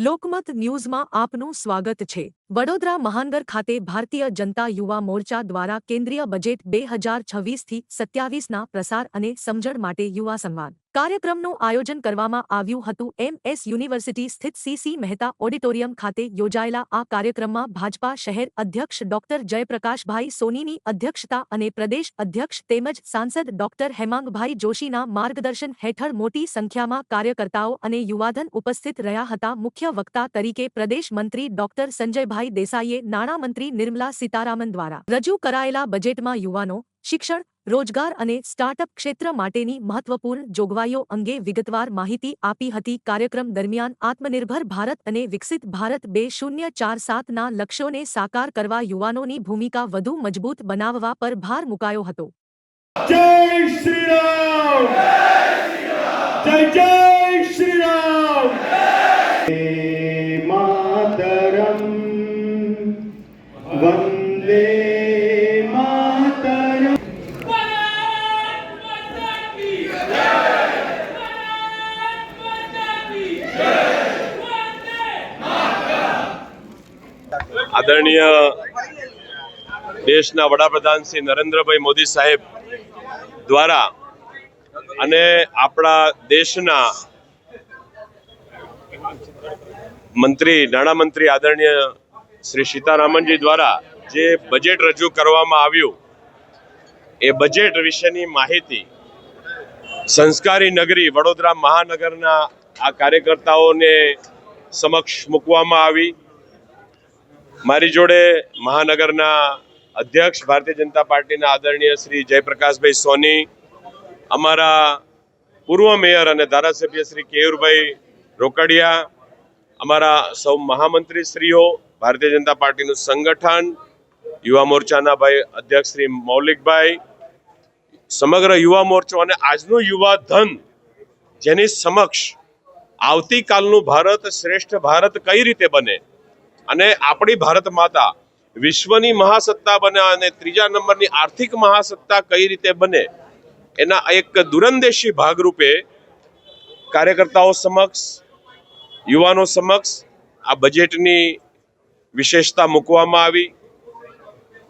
લોકમત ન્યૂઝમાં આપનું સ્વાગત છે। વડોદરા મહાનગર ખાતે ભારતીય જનતા યુવા મોરચા દ્વારા કેન્દ્રીય બજેટ 2026થી 27ના પ્રસાર અને સમજણ માટે યુવા સંવાદ કાર્યક્રમનું આયોજન કરવામાં આવ્યું હતું। MS યુનિવર્સિટી સ્થિત CC મહેતા ઓડિટોરિયમ ખાતે યોજાયેલા આ કાર્યક્રમમાં ભાજપા શહેર અધ્યક્ષ ડોક્ટર જયપ્રકાશભાઈ સોનીની અધ્યક્ષતા અને પ્રદેશ અધ્યક્ષ તેમજ સાંસદ ડોક્ટર હેમાંગભાઈ જોશીના માર્ગદર્શન હેઠળ મોટી સંખ્યામાં કાર્યકર્તાઓ અને યુવાધન ઉપસ્થિત રહ્યા હતા। મુખ્ય વક્તા તરીકે પ્રદેશ મંત્રી ડોક્ટર સંજયભાઈ દેસાઈએ નાણામંત્રી નિર્મલા સીતારામન દ્વારા રજૂ કરાયેલા બજેટમાં યુવાનો, શિક્ષણ, રોજગાર અને સ્ટાર્ટઅપ ક્ષેત્ર માટેની મહત્વપૂર્ણ જોગવાઈઓ અંગે વિગતવાર માહિતી આપી હતી। કાર્યક્રમ દરમિયાન આત્મનિર્ભર ભારત અને વિકસિત ભારત 2047ના લક્ષ્યોને સાકાર કરવા યુવાનોની ભૂમિકા વધુ મજબૂત બનાવવા પર ભાર મુકાયો હતો। જય શ્રી રામ, જય જય શ્રી રામ, માતરમ, વંદે માતરમ। આદરણીય દેશના વડાપ્રધાન શ્રી નરેન્દ્રભાઈ મોદી સાહેબ દ્વારા અને આપણા દેશના નાણામંત્રી આદરણીય શ્રી સીતારામનજી દ્વારા જે બજેટ રજૂ કરવામાં આવ્યું એ બજેટ વિશેની માહિતી સંસ્કારી નગરી વડોદરા મહાનગરના આ કાર્યકર્તાઓને સમક્ષ મૂકવામાં આવી। મારી જોડે મહાનગરના અધ્યક્ષ ભારતીય જનતા પાર્ટીના આદરણીય શ્રી જયપ્રકાશભાઈ સોની, અમારા પૂર્વ મેયર અને ધારાસભ્ય શ્રી કેયુરભાઈ રોકડિયા, અમારા સૌ મહામંત્રીશ્રીઓ, ભારતીય જનતા પાર્ટીનું સંગઠન, યુવા મોરચાના ભાઈ અધ્યક્ષ શ્રી મૌલિકભાઈ, સમગ્ર યુવા મોરચો અને આજનું યુવા ધન જેની સમક્ષ આવતીકાલનું ભારત શ્રેષ્ઠ ભારત કઈ રીતે બને અને આપણી ભારત માતા વિશ્વની મહાસત્તા બને અને ત્રીજા નંબરની આર્થિક મહાસત્તા કઈ રીતે બને એના એક દૂરંદેશી ભાગરૂપે કાર્યકર્તાઓ સમક્ષ, યુવાનો સમક્ષ આ બજેટની વિશેષતા મૂકવામાં આવી।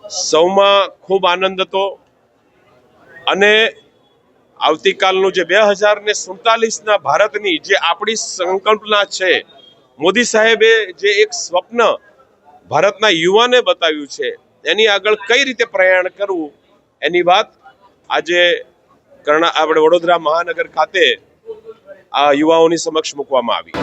સૌમાં ખૂબ આનંદ હતો અને આવતીકાલનું જે 2047ના ભારતની જે આપણી સંકલ્પના છે, મોદી સાહેબે જે એક સ્વપ્ન ભારતના યુવાને બતાવ્યું છે એની આગળ કઈ રીતે પ્રયાણ કરવું એની વાત આજે આપણે વડોદરા મહાનગર ખાતે આ યુવાઓની સમક્ષ મૂકવામાં આવી।